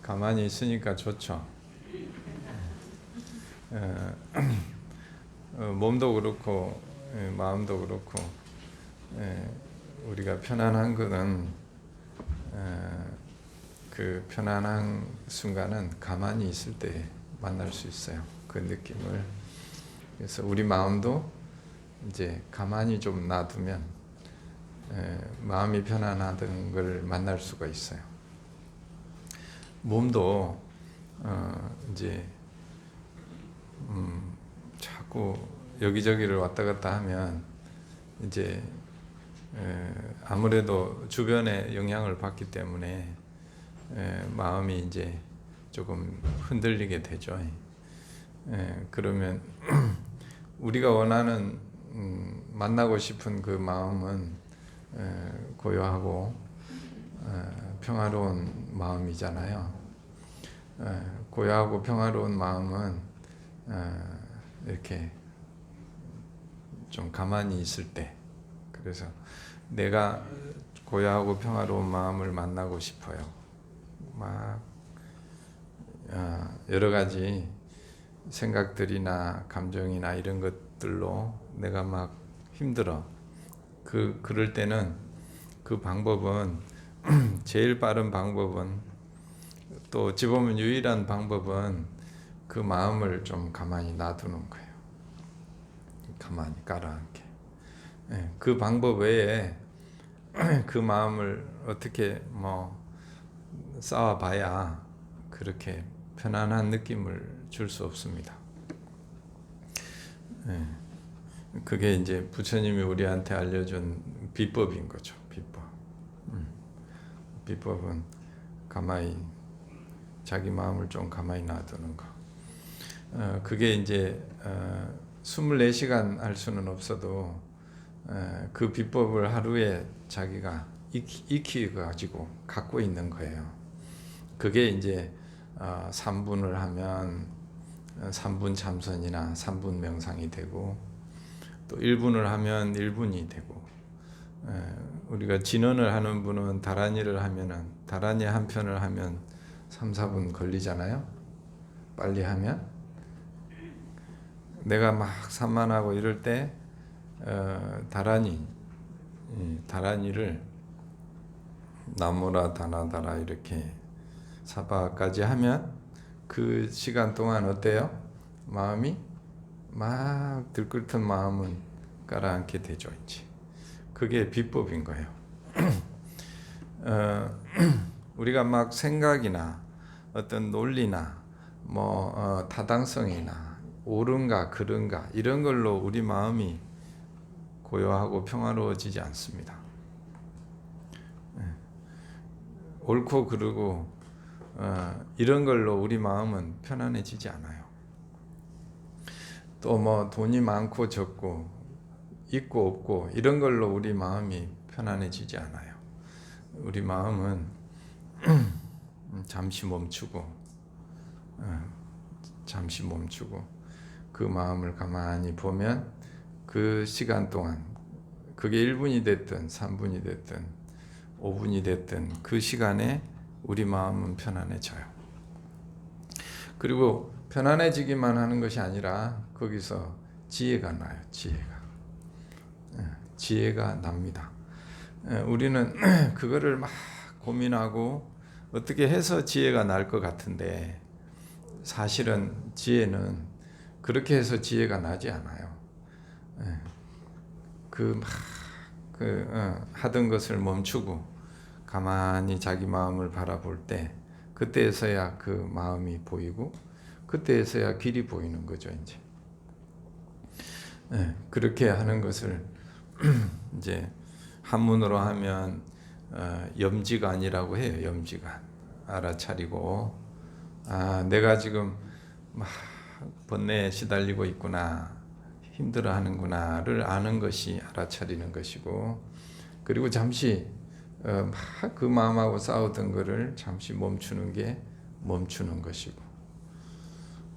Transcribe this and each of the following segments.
가만히 있으니까 좋죠. 몸도 그렇고 마음도 그렇고 우리가 편안한 것은 그 편안한 순간은 가만히 있을 때 만날 수 있어요. 그 느낌을. 그래서 우리 마음도 이제 가만히 좀 놔두면 마음이 편안하던 걸 만날 수가 있어요. 몸도 이제 자꾸 여기저기를 왔다 갔다 하면 이제 아무래도 주변의 영향을 받기 때문에 마음이 이제 조금 흔들리게 되죠. 그러면 우리가 원하는 만나고 싶은 그 마음은 고요하고 평화로운 마음이잖아요. 고요하고 평화로운 마음은 이렇게 좀 가만히 있을 때, 그래서 내가 고요하고 평화로운 마음을 만나고 싶어요. 막 여러 가지 생각들이나 감정이나 이런 것들로 내가 막 힘들어. 그럴 때는 그 방법은 제일 빠른 방법은, 또 어찌 보면 유일한 방법은 그 마음을 좀 가만히 놔두는 거예요. 가만히 깔아앉게. 그 방법 외에 그 마음을 어떻게 쌓아봐야 그렇게 편안한 느낌을 줄 수 없습니다. 그게 이제 부처님이 우리한테 알려준 비법인 거죠. 비법. 비법은 가만히 자기 마음을 좀 가만히 놔두는 거. 그게 이제 24시간 할 수는 없어도 그 비법을 하루에 자기가 익혀가지고 갖고 있는 거예요. 그게 이제 3분을 하면 3분 참선이나 3분 명상이 되고, 또 1분을 하면 1분이 되고, 우리가 진언을 하는 분은 다라니를 하면은 다라니 한 편을 하면 3, 4분 걸리잖아요. 빨리 하면. 내가 막 산만하고 이럴 때 다라니를 나무라 다나다라 이렇게 사바까지 하면 그 시간 동안 어때요? 마음이 막 들끓던 마음은 가라앉게 되죠. 이제 그게 비법인 거예요. 우리가 막 생각이나 어떤 논리나 타당성이나 옳은가 그른가 이런 걸로 우리 마음이 고요하고 평화로워지지 않습니다. 옳고 그르고 이런 걸로 우리 마음은 편안해지지 않아요. 또 돈이 많고 적고 있고 없고 이런 걸로 우리 마음이 편안해지지 않아요. 우리 마음은 잠시 멈추고 그 마음을 가만히 보면 그 시간 동안, 그게 1분이 됐든 3분이 됐든 5분이 됐든 그 시간에 우리 마음은 편안해져요. 그리고 편안해지기만 하는 것이 아니라 거기서 지혜가 나요. 지혜가 납니다. 우리는 그거를 막 고민하고 어떻게 해서 지혜가 날 것 같은데, 사실은 지혜는 그렇게 해서 지혜가 나지 않아요. 하던 것을 멈추고 가만히 자기 마음을 바라볼 때, 그때에서야 그 마음이 보이고 그때에서야 길이 보이는 거죠. 이제 그렇게 하는 것을 이제 한문으로 하면 염지간이라고 해요. 염지간. 알아차리고, 내가 지금 막 번뇌에 시달리고 있구나, 힘들어하는구나를 아는 것이 알아차리는 것이고, 그리고 잠시 막 그 마음하고 싸우던 것을 잠시 멈추는 게 멈추는 것이고,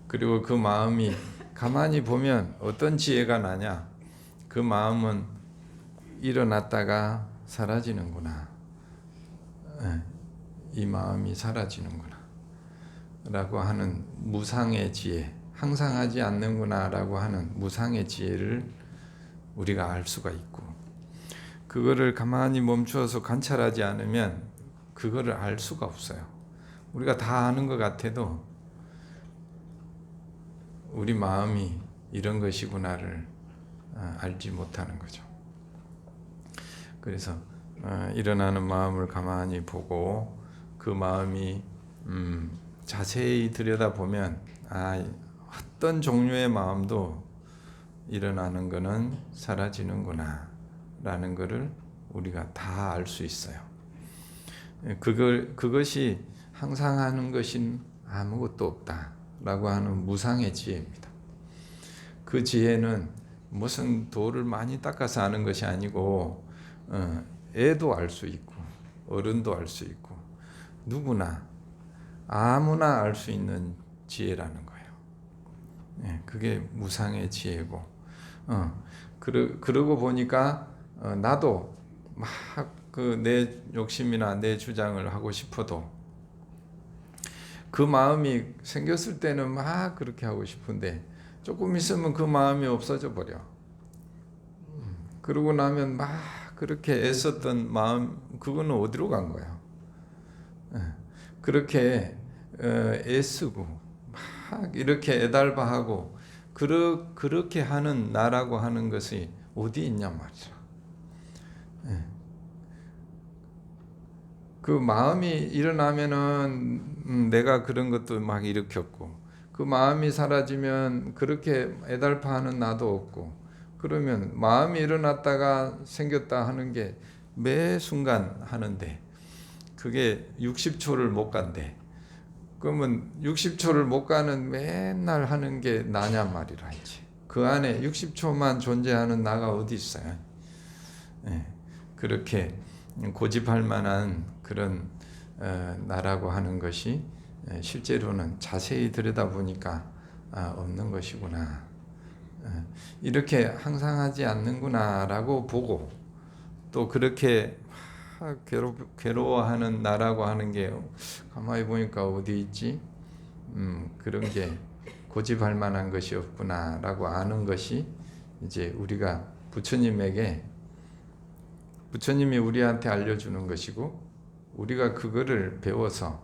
그리고 그 마음이 가만히 보면 어떤 지혜가 나냐, 그 마음은 일어났다가 사라지는구나, 이 마음이 사라지는구나. 라고 하는 무상의 지혜, 항상 하지 않는구나라고 하는 무상의 지혜를 우리가 알 수가 있고, 그거를 가만히 멈추어서 관찰하지 않으면 그거를 알 수가 없어요. 우리가 다 아는 것 같아도 우리 마음이 이런 것이구나를 알지 못하는 거죠. 그래서 일어나는 마음을 가만히 보고 그 마음이 자세히 들여다보면 어떤 종류의 마음도 일어나는 것은 사라지는구나 라는 것을 우리가 다 알 수 있어요. 그것이 항상 하는 것인 아무것도 없다 라고 하는 무상의 지혜입니다. 그 지혜는 무슨 돌을 많이 닦아서 아는 것이 아니고 애도 알 수 있고 어른도 알 수 있고 누구나 아무나 알 수 있는 지혜라는 거예요. 그게 무상의 지혜고, 그러고 보니까 나도 막 그 내 욕심이나 내 주장을 하고 싶어도 그 마음이 생겼을 때는 막 그렇게 하고 싶은데 조금 있으면 그 마음이 없어져 버려. 그러고 나면 막 그렇게 애썼던 마음, 그거는 어디로 간 거야? 그렇게 애쓰고 막 이렇게 애달바하고 그렇게 하는 나라고 하는 것이 어디 있냐 말이야. 그 마음이 일어나면은 내가 그런 것도 막 일으켰고, 그 마음이 사라지면 그렇게 애달파하는 나도 없고, 그러면 마음이 일어났다가 생겼다 하는 게 매 순간 하는데 그게 60초를 못 간대. 그러면 60초를 못 가는 맨날 하는 게 나냐 말이라 이제. 그 안에 60초만 존재하는 나가 어디 있어요? 그렇게 고집할 만한 그런 나라고 하는 것이 실제로는 자세히 들여다보니까 없는 것이구나. 이렇게 항상 하지 않는구나라고 보고, 또 그렇게 괴로워하는 나라고 하는 게 가만히 보니까 어디 있지? 그런 게 고집할 만한 것이 없구나라고 아는 것이 이제 우리가 부처님이 우리한테 알려주는 것이고, 우리가 그거를 배워서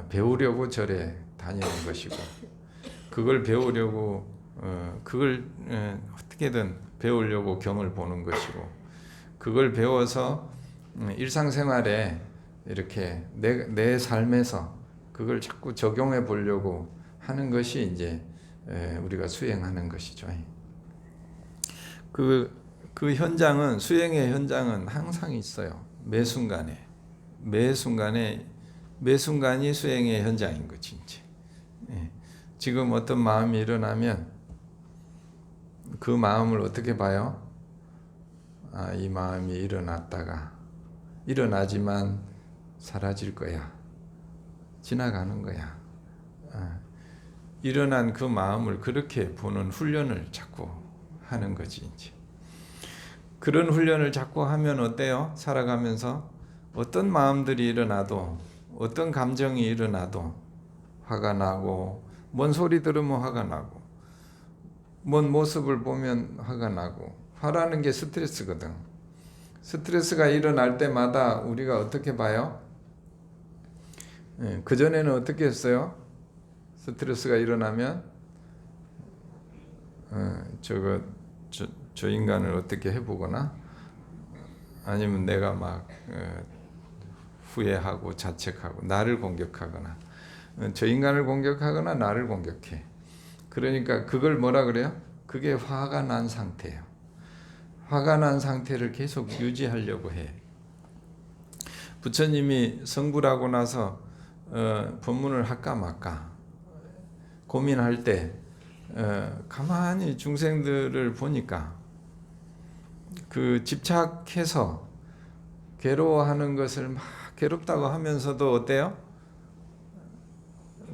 배우려고 절에 다니는 것이고, 그걸 배우려고 그걸 어떻게든 배우려고 경을 보는 것이고, 그걸 배워서 일상생활에 이렇게 내 삶에서 그걸 자꾸 적용해 보려고 하는 것이 이제 우리가 수행하는 것이죠. 그 현장은, 수행의 현장은 항상 있어요. 매 순간이 수행의 현장인 거지. 이제. 지금 어떤 마음이 일어나면 그 마음을 어떻게 봐요? 이 마음이 일어나지만 사라질 거야. 지나가는 거야. 일어난 그 마음을 그렇게 보는 훈련을 자꾸 하는 거지. 이제. 그런 훈련을 자꾸 하면 어때요? 살아가면서 어떤 마음들이 일어나도, 어떤 감정이 일어나도 화가 나고, 뭔 소리 들으면 화가 나고, 뭔 모습을 보면 화가 나고, 화라는 게 스트레스거든. 스트레스가 일어날 때마다 우리가 어떻게 봐요? 그전에는 어떻게 했어요? 스트레스가 일어나면 저 인간을 어떻게 해보거나, 아니면 내가 막 후회하고 자책하고 나를 공격하거나, 저 인간을 공격하거나 나를 공격해. 그러니까 그걸 뭐라 그래요? 그게 화가 난 상태예요. 화가 난 상태를 계속 유지하려고 해. 부처님이 성불하고 나서 법문을 할까 말까 고민할 때 가만히 중생들을 보니까 그 집착해서 괴로워하는 것을 막 괴롭다고 하면서도 어때요?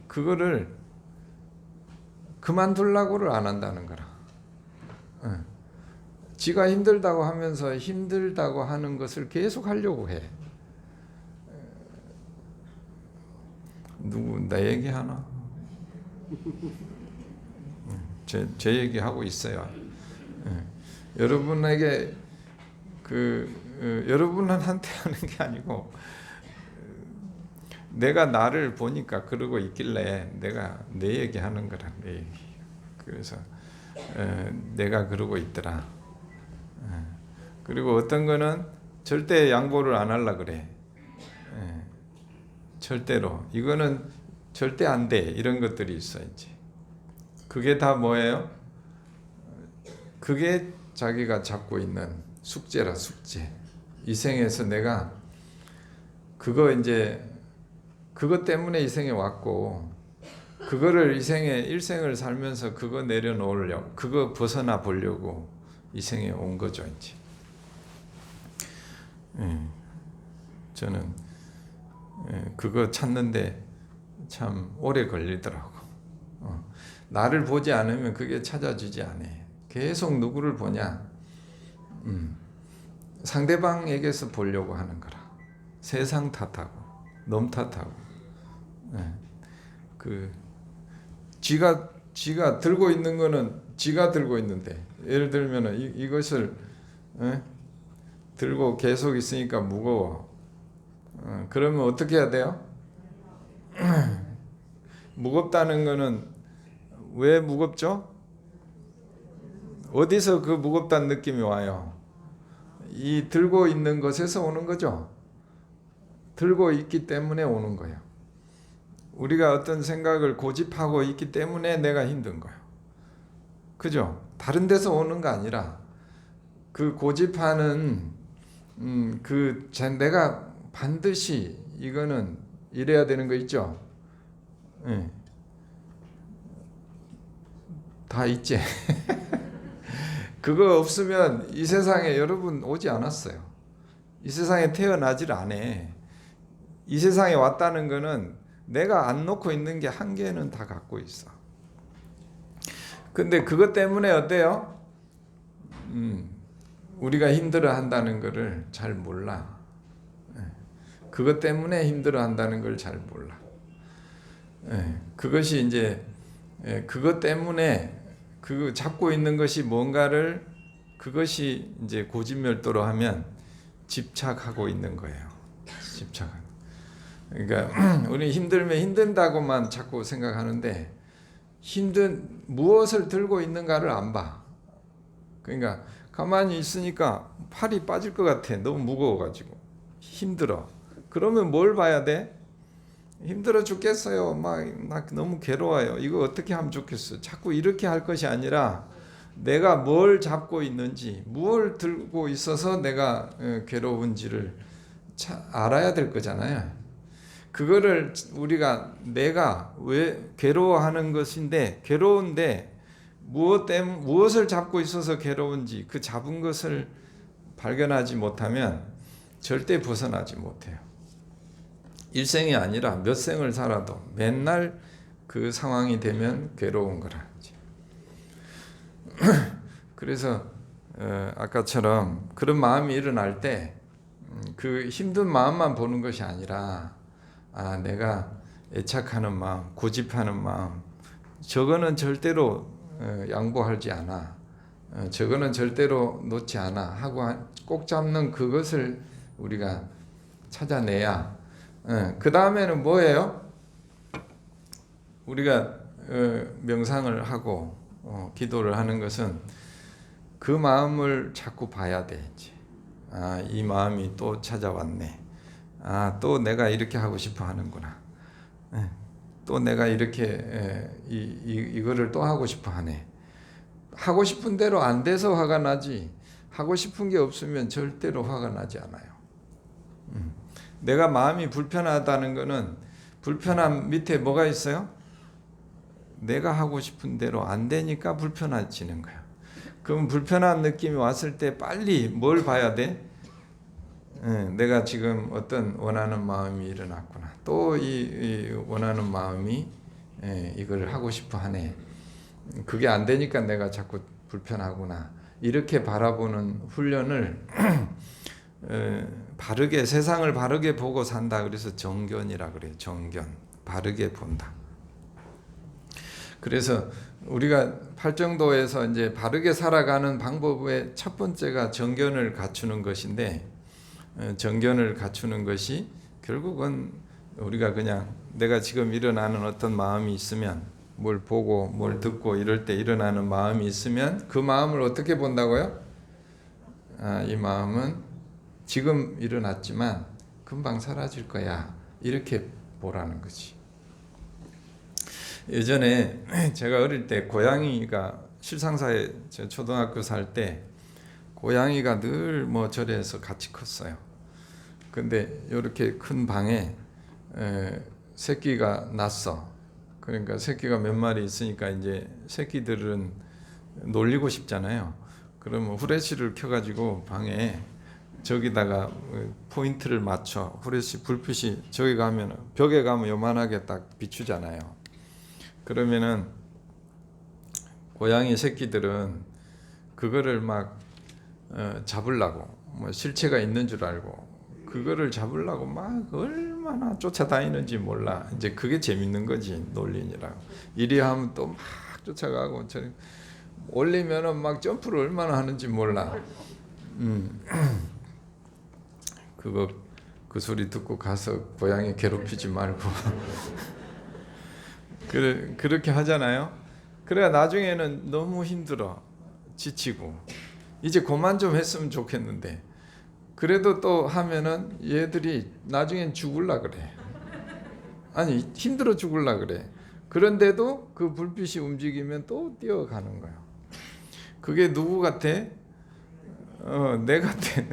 그거를 그만두려고를 안 한다는 거라. 지가 힘들다고 하면서 힘들다고 하는 것을 계속 하려고 해. 누구 내 얘기하나? 제 얘기하고 있어요. 여러분에게 여러분한테 하는 게 아니고 내가 나를 보니까 그러고 있길래 내가 내 얘기하는 거라. 내 얘기. 그래서 내가 그러고 있더라. 그리고 어떤 거는 절대 양보를 안 하려 그래. 절대로 이거는 절대 안 돼. 이런 것들이 있어 이제. 그게 다 뭐예요? 그게 자기가 잡고 있는 숙제라 숙제. 이 생에서 내가 그거 이제 그것 때문에 이 생에 왔고 그거를 이 생에 일생을 살면서 그거 내려놓으려고 그거 벗어나 보려고 이 생에 온 거죠 이제. 저는 그거 찾는데 참 오래 걸리더라고. 나를 보지 않으면 그게 찾아지지 않아. 계속 누구를 보냐? 상대방에게서 보려고 하는 거라. 세상 탓하고 놈 탓하고. 지가 들고 있는 거는 지가 들고 있는데 예를 들면은 이것을 들고 계속 있으니까 무거워. 그러면 어떻게 해야 돼요? 무겁다는 거는 왜 무겁죠? 어디서 그 무겁다는 느낌이 와요? 이 들고 있는 것에서 오는 거죠. 들고 있기 때문에 오는 거예요. 우리가 어떤 생각을 고집하고 있기 때문에 내가 힘든 거예요. 그죠? 다른 데서 오는 거 아니라 그 고집하는 내가 반드시 이거는 이래야 되는 거 있죠? 다 있지. 그거 없으면 이 세상에 여러분 오지 않았어요. 이 세상에 태어나질 않아. 이 세상에 왔다는 거는 내가 안 놓고 있는 게 한 개는 다 갖고 있어. 근데 그것 때문에 어때요? 우리가 힘들어 한다는 거를 잘 몰라. 그것 때문에 힘들어 한다는 걸 잘 몰라. 그것이 이제 그것 때문에 그 잡고 있는 것이 뭔가를 그것이 이제 고집멸도로 하면 집착하고 있는 거예요. 집착하는. 그러니까 우리 힘들면 힘든다고만 자꾸 생각하는데 무엇을 들고 있는가를 안 봐. 그러니까 가만히 있으니까 팔이 빠질 것 같아. 너무 무거워가지고 힘들어. 그러면 뭘 봐야 돼? 힘들어 죽겠어요. 나 너무 괴로워요. 이거 어떻게 하면 좋겠어? 자꾸 이렇게 할 것이 아니라 내가 뭘 잡고 있는지, 뭘 들고 있어서 내가 괴로운지를 알아야 될 거잖아요. 그거를 우리가 내가 왜 괴로워하는 것인데 괴로운데 무엇을 잡고 있어서 괴로운지 그 잡은 것을 발견하지 못하면 절대 벗어나지 못해요. 일생이 아니라 몇 생을 살아도 맨날 그 상황이 되면 괴로운 거라. 그래서 아까처럼 그런 마음이 일어날 때 그 힘든 마음만 보는 것이 아니라 내가 애착하는 마음, 고집하는 마음, 저거는 절대로 양보하지 않아. 저거는 절대로 놓지 않아 하고 꼭 잡는 그것을 우리가 찾아내야. 그 다음에는 뭐예요? 우리가 명상을 하고 기도를 하는 것은 그 마음을 자꾸 봐야 돼. 이제. 이 마음이 또 찾아왔네. 또 내가 이렇게 하고 싶어 하는구나. 또 내가 이렇게 이거를 또 하고 싶어 하네. 하고 싶은 대로 안 돼서 화가 나지. 하고 싶은 게 없으면 절대로 화가 나지 않아요. 내가 마음이 불편하다는 거는 불편함 밑에 뭐가 있어요? 내가 하고 싶은 대로 안 되니까 불편해지는 거야. 그럼 불편한 느낌이 왔을 때 빨리 뭘 봐야 돼? 내가 지금 어떤 원하는 마음이 일어났구나. 또 이 원하는 마음이 이걸 하고 싶어 하네. 그게 안 되니까 내가 자꾸 불편하구나. 이렇게 바라보는 훈련을 바르게 세상을 바르게 보고 산다. 그래서 정견이라 그래요. 정견. 바르게 본다. 그래서 우리가 팔정도에서 이제 바르게 살아가는 방법의 첫 번째가 정견을 갖추는 것인데, 정견을 갖추는 것이 결국은 우리가 그냥 내가 지금 일어나는 어떤 마음이 있으면, 뭘 보고 뭘 듣고 이럴 때 일어나는 마음이 있으면 그 마음을 어떻게 본다고요? 이 마음은 지금 일어났지만 금방 사라질 거야. 이렇게 보라는 거지. 예전에 제가 어릴 때 고양이가 실상사에 초등학교 살 때 고양이가 늘 뭐 절에서 같이 컸어요. 근데 이렇게 큰 방에 새끼가 났어. 그러니까 새끼가 몇 마리 있으니까 이제 새끼들은 놀리고 싶잖아요. 그러면 후레쉬를 켜가지고 방에 저기다가 포인트를 맞춰. 후레쉬 불빛이 저기 가면 벽에 가면 요만하게 딱 비추잖아요. 그러면은 고양이 새끼들은 그거를 막 잡으려고, 뭐 실체가 있는 줄 알고 그거를 잡으려고 막 얼마나 쫓아다니는지 몰라. 이제 그게 재밌는 거지, 놀리느라고. 이리 하면 또 막 쫓아가고, 저리 올리면은 막 점프를 얼마나 하는지 몰라. 그 소리 듣고 가서 고양이 괴롭히지 말고 그렇게 하잖아요. 그래야 나중에는 너무 힘들어, 지치고 이제 그만 좀 했으면 좋겠는데, 그래도 또 하면은 얘들이 나중엔 죽을라 그래. 아니 힘들어 죽을라 그래. 그런데도 그 불빛이 움직이면 또 뛰어가는 거야. 그게 누구 같아? 내 같아.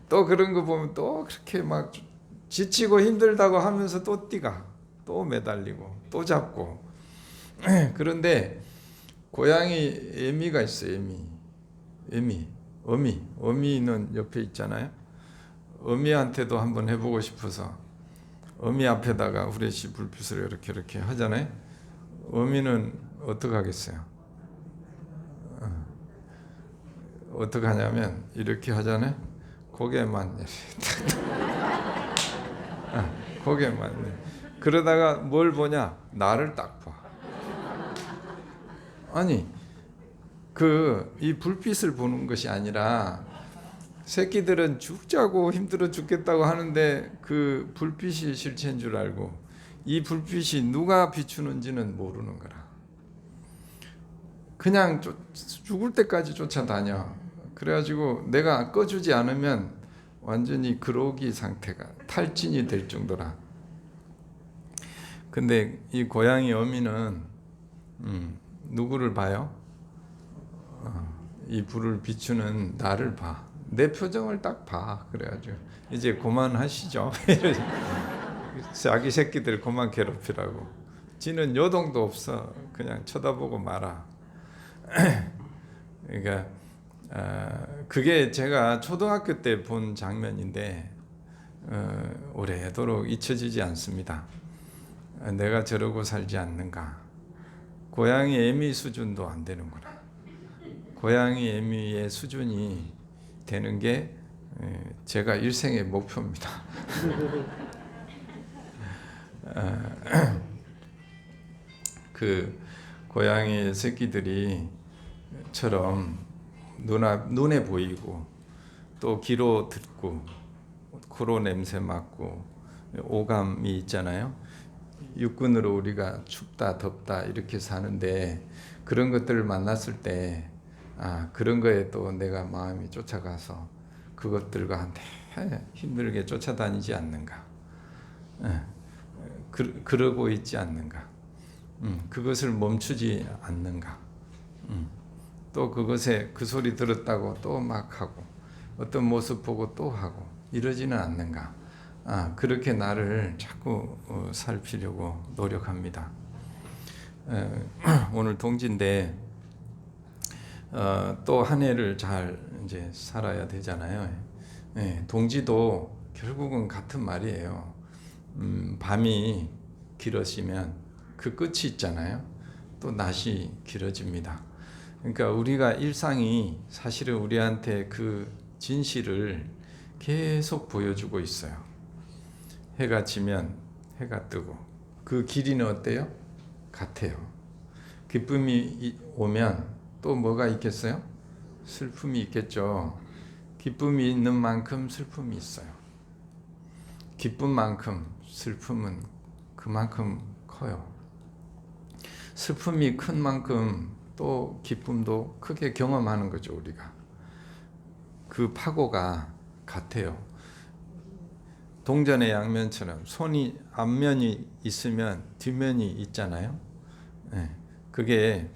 또 그런 거 보면 또 그렇게 막 지치고 힘들다고 하면서 또 뛰가, 또 매달리고 또 잡고. 그런데 고양이 애미가 있어요. 어미는 옆에 있잖아요. 어미한테도 한번 해보고 싶어서 어미 앞에다가 후레쉬 불빛을 이렇게 하잖아요. 어미는 어떻게 하겠어요? 어떻게 하냐면 이렇게 하잖아요. 고개만 고개만. 그러다가 뭘 보냐? 나를 딱 봐. 아니 이 불빛을 보는 것이 아니라, 새끼들은 죽자고 힘들어 죽겠다고 하는데 그 불빛이 실체인 줄 알고 이 불빛이 누가 비추는지는 모르는 거라. 그냥 죽을 때까지 쫓아다녀. 그래가지고 내가 꺼주지 않으면 완전히 그로기 상태가 탈진이 될 정도라. 근데 이 고양이 어미는 누구를 봐요? 이 불을 비추는 나를 봐. 내 표정을 딱 봐. 그래가지고 이제 그만하시죠. 자기 새끼들 그만 괴롭히라고. 지는 요동도 없어. 그냥 쳐다보고 말아. 그러니까 그게 제가 초등학교 때 본 장면인데 오래도록 잊혀지지 않습니다. 내가 저러고 살지 않는가. 고양이 애미 수준도 안 되는구나. 고양이 애미의 수준이 되는 게 제가 일생의 목표입니다. 그 고양이 새끼들이처럼 눈에 보이고 또 귀로 듣고 코로 냄새 맡고 오감이 있잖아요. 육군으로 우리가 춥다 덥다 이렇게 사는데, 그런 것들을 만났을 때 그런 거에 또 내가 마음이 쫓아가서 그것들과 한데 힘들게 쫓아다니지 않는가. 그러고 있지 않는가. 그것을 멈추지 않는가. 또 그것에 그 소리 들었다고 또 막 하고, 어떤 모습 보고 또 하고 이러지는 않는가. 그렇게 나를 자꾸 살피려고 노력합니다. 오늘 동지인데 또 한 해를 잘 이제 살아야 되잖아요. 동지도 결국은 같은 말이에요. 밤이 길어지면 그 끝이 있잖아요. 또 낮이 길어집니다. 그러니까 우리가 일상이 사실은 우리한테 그 진실을 계속 보여주고 있어요. 해가 지면 해가 뜨고 그 길이는 어때요? 같아요. 기쁨이 오면 또 뭐가 있겠어요? 슬픔이 있겠죠. 기쁨이 있는 만큼 슬픔이 있어요. 기쁜 만큼 슬픔은 그만큼 커요. 슬픔이 큰 만큼 또 기쁨도 크게 경험하는 거죠, 우리가. 그 파고가 같아요. 동전의 양면처럼 손이 앞면이 있으면 뒷면이 있잖아요. 그게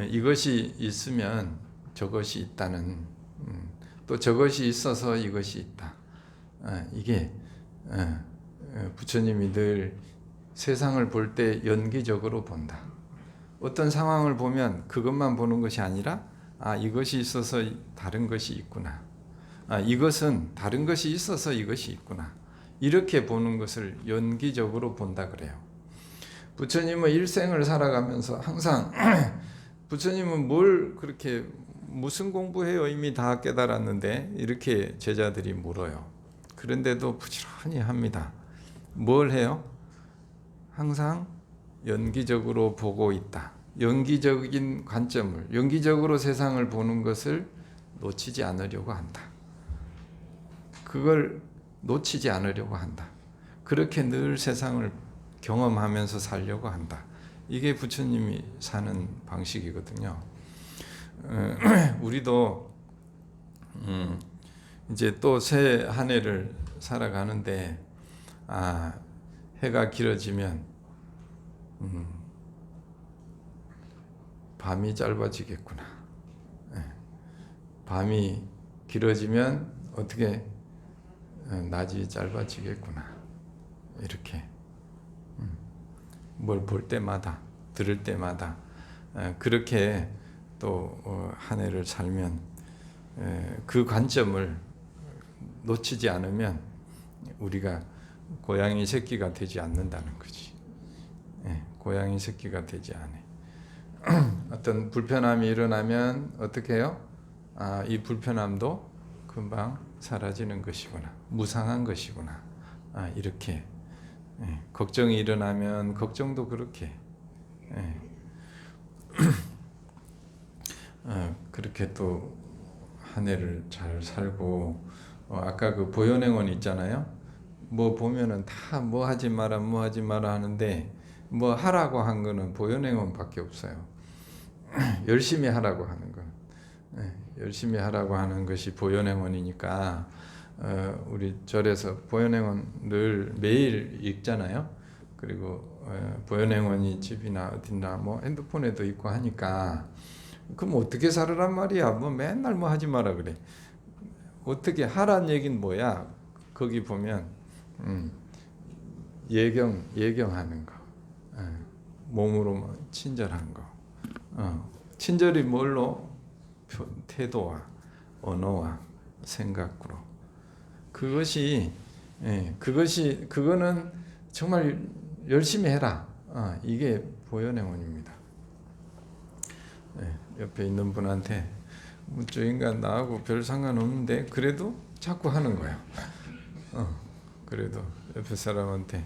이것이 있으면 저것이 있다는, 또 저것이 있어서 이것이 있다. 이게 부처님이 늘 세상을 볼 때 연기적으로 본다. 어떤 상황을 보면 그것만 보는 것이 아니라 이것이 있어서 다른 것이 있구나. 이것은 다른 것이 있어서 이것이 있구나. 이렇게 보는 것을 연기적으로 본다 그래요. 부처님은 일생을 살아가면서 항상 부처님은 뭘 그렇게 무슨 공부해요? 이미 다 깨달았는데 이렇게 제자들이 물어요. 그런데도 부지런히 합니다. 뭘 해요? 항상 연기적으로 보고 있다. 연기적인 관점을, 연기적으로 세상을 보는 것을 놓치지 않으려고 한다. 그걸 놓치지 않으려고 한다. 그렇게 늘 세상을 경험하면서 살려고 한다. 이게 부처님이 사는 방식이거든요. 우리도 이제 또 새 한 해를 살아가는데 해가 길어지면 밤이 짧아지겠구나. 밤이 길어지면 어떻게 낮이 짧아지겠구나. 이렇게 뭘 볼 때마다 들을 때마다 그렇게 또 한 해를 살면 그 관점을 놓치지 않으면 우리가 고양이 새끼가 되지 않는다는 거지. 고양이 새끼가 되지 않아. 어떤 불편함이 일어나면 어떻게 해요? 이 불편함도 금방 사라지는 것이구나. 무상한 것이구나. 이렇게 걱정이 일어나면 걱정도 그렇게 그렇게 또 한 해를 잘 살고 아까 그 보현행원 있잖아요. 뭐 보면은 다 뭐 하지 마라 뭐 하지 마라 하는데 뭐 하라고 한 거는 보현행원밖에 없어요. 열심히 하라고 하는 거. 열심히 하라고 하는 것이 보현행원이니까 우리 절에서 보현행원을 매일 읽잖아요. 그리고 보현행원이 집이나 어딘가 뭐 핸드폰에도 있고 하니까 그럼 어떻게 살으란 말이야? 뭐 맨날 뭐 하지 마라 그래. 어떻게 하란 얘기는 뭐야? 거기 보면 예경하는 거, 몸으로 친절한 거. 친절이 뭘로? 태도와 언어와 생각으로. 그거는 정말 열심히 해라. 이게 보현행원입니다. 옆에 있는 분한테 저 인간 나하고 별 상관없는데 그래도 자꾸 하는 거야. 그래도 옆에 사람한테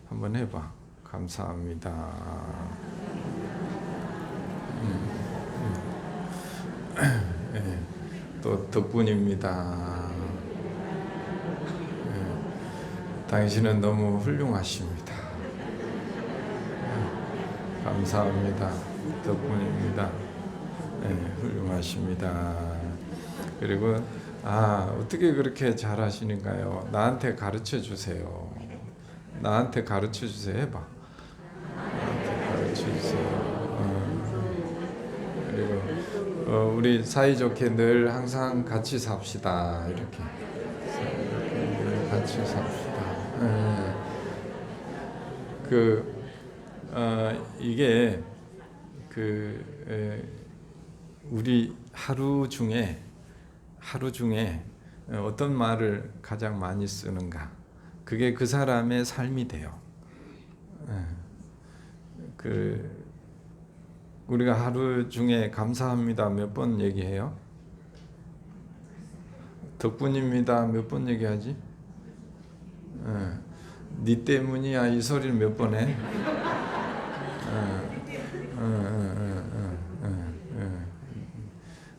한번 해봐. 감사합니다. 또 덕분입니다. 당신은 너무 훌륭하십니다. 감사합니다. 덕분입니다. 훌륭하십니다. 그리고 어떻게 그렇게 잘하시는가요? 나한테 가르쳐 주세요. 나한테 가르쳐 주세요. 해봐. 나한테 가르쳐 주세요. 그리고 우리 사이좋게 늘 항상 같이 삽시다. 이렇게 늘 같이 삽시다. 이게 우리 하루 중에 어떤 말을 가장 많이 쓰는가? 그게 그 사람의 삶이 돼요. 우리가 하루 중에 감사합니다 몇 번 얘기해요? 덕분입니다. 몇 번 얘기하지? 니 때문이야 이 소리를 몇 번 해?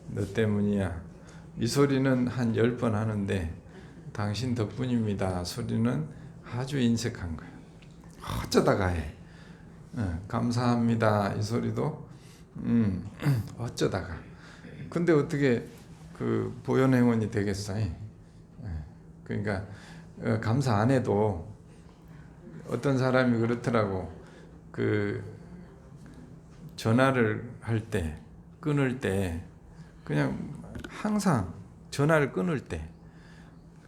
너 때문이야 이 소리는 한 10번 하는데 당신 덕분입니다 소리는 아주 인색한 거야. 어쩌다가 해. 감사합니다 이 소리도 어쩌다가. 근데 어떻게 그 보현행원이 되겠어요? 그러니까 감사 안 해도 어떤 사람이 그렇더라고. 그 전화를 할 때 끊을 때 그냥 항상 전화를 끊을 때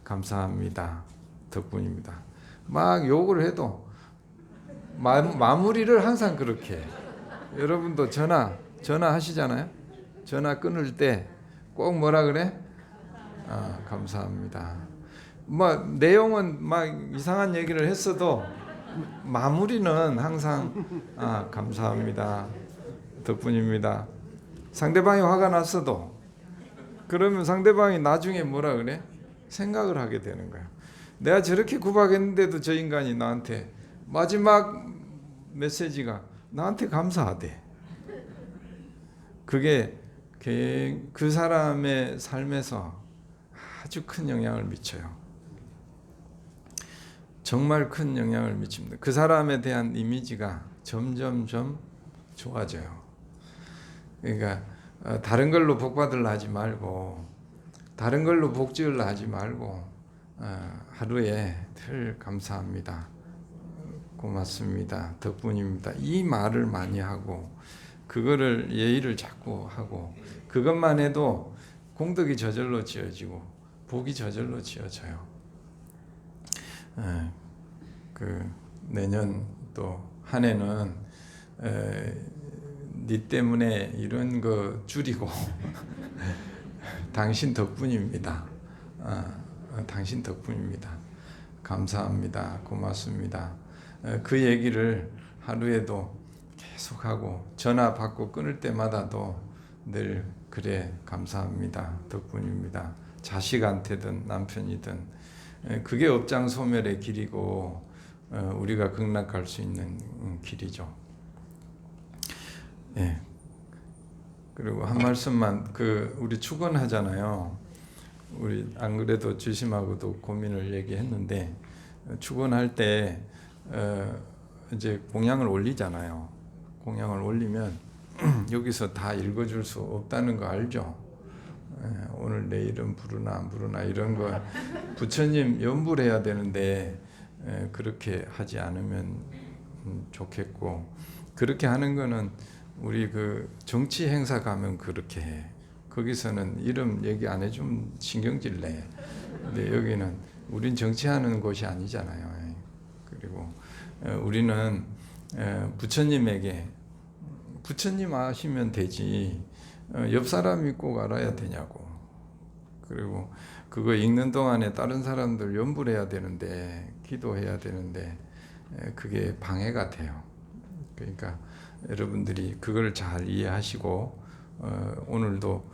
감사합니다 덕분입니다 막 욕을 해도 마무리를 항상 그렇게 해. 여러분도 전화 하시잖아요. 전화 끊을 때 꼭 뭐라 그래? 감사합니다. 뭐 내용은 막 이상한 얘기를 했어도 마무리는 항상 감사합니다 덕분입니다. 상대방이 화가 났어도 그러면 상대방이 나중에 뭐라 그래? 생각을 하게 되는 거야. 내가 저렇게 구박했는데도 저 인간이 나한테 마지막 메시지가 나한테 감사하대. 그게 그 사람의 삶에서 아주 큰 영향을 미쳐요. 정말 큰 영향을 미칩니다. 그 사람에 대한 이미지가 점점점 좋아져요. 그러니까 다른 걸로 복 받으려 하지 말고, 다른 걸로 복 지으려 하지 말고 하루에 늘 감사합니다, 고맙습니다, 덕분입니다 이 말을 많이 하고, 그거를 예의를 자꾸 하고, 그것만 해도 공덕이 저절로 지어지고 복이 저절로 지어져요. 그 내년 또 한 해는 니 때문에 이런 거 줄이고 당신 덕분입니다. 당신 덕분입니다. 감사합니다. 고맙습니다. 그 얘기를 하루에도 계속하고 전화 받고 끊을 때마다도 늘 그래 감사합니다. 덕분입니다. 자식한테든 남편이든 그게 업장소멸의 길이고 우리가 극락할 수 있는 길이죠. 예. 그리고 한 말씀만, 우리 축원하잖아요. 우리 안 그래도 주심하고도 고민을 얘기했는데, 축원할 때 이제 공양을 올리잖아요. 공양을 올리면 여기서 다 읽어줄 수 없다는 거 알죠? 오늘 내 이름 부르나 안 부르나 이런 거 부처님 염불해야 되는데 그렇게 하지 않으면 좋겠고, 그렇게 하는 거는 우리 그 정치 행사 가면 그렇게 해. 거기서는 이름 얘기 안 해주면 신경질 내. 근데 여기는 우린 정치하는 곳이 아니잖아요. 그리고 우리는 부처님에게, 부처님 아시면 되지 옆 사람이 꼭 알아야 되냐고. 그리고 그거 읽는 동안에 다른 사람들 염불해야 되는데, 기도해야 되는데 그게 방해가 돼요. 그러니까 여러분들이 그걸 잘 이해하시고 오늘도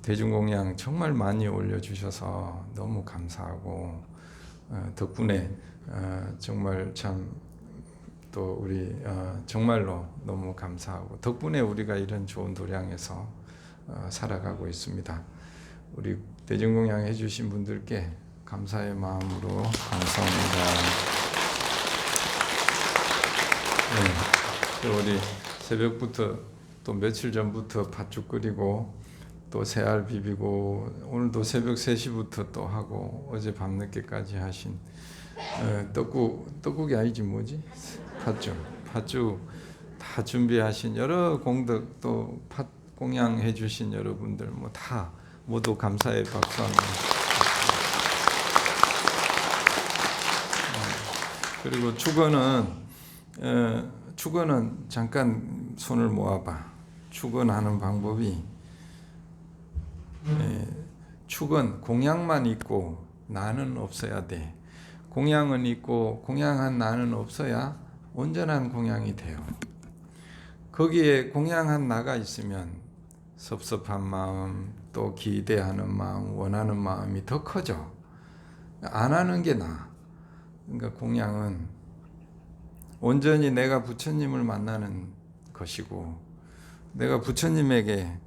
대중공양 정말 많이 올려주셔서 너무 감사하고, 덕분에 정말 참 또 우리 정말로 너무 감사하고, 덕분에 우리가 이런 좋은 도량에서 살아가고 있습니다. 우리 대중공양 해주신 분들께 감사의 마음으로 감사합니다. 네. 우리 새벽부터 또 며칠 전부터 팥죽 끓이고 또 새알 비비고, 오늘도 새벽 3시부터 또 하고, 어제 밤늦게까지 하신 떡국이 아니지 뭐지? 팥죽 다 준비하신 여러 공덕, 또 팥 공양해 주신 여러분들 뭐 다 모두 감사의 박수 한번. 그리고 축원은 잠깐 손을 모아봐. 축원하는 방법이, 축원 공양만 있고 나는 없어야 돼. 공양은 있고 공양한 나는 없어야 온전한 공양이 돼요. 거기에 공양한 나가 있으면 섭섭한 마음, 또 기대하는 마음, 원하는 마음이 더 커져. 안 하는 게 나아. 그러니까 공양은 온전히 내가 부처님을 만나는 것이고, 내가 부처님을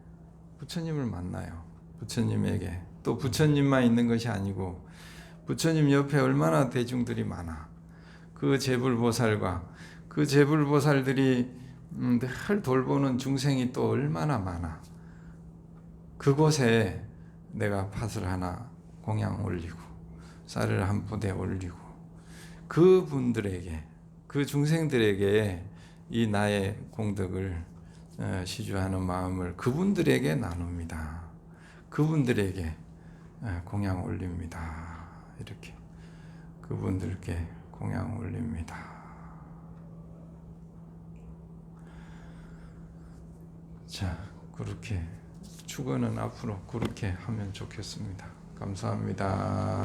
만나요. 부처님에게. 또 부처님만 있는 것이 아니고 부처님 옆에 얼마나 대중들이 많아. 그 제불보살과 그 제불보살들이 늘 돌보는 중생이 또 얼마나 많아. 그곳에 내가 팥을 하나 공양 올리고 쌀을 한 포대 올리고 그분들에게, 그 중생들에게 이 나의 공덕을 시주하는 마음을 그분들에게 나눕니다. 그분들에게 공양 올립니다. 이렇게 그분들께 공양 올립니다. 자, 그렇게 축원은 앞으로 그렇게 하면 좋겠습니다. 감사합니다.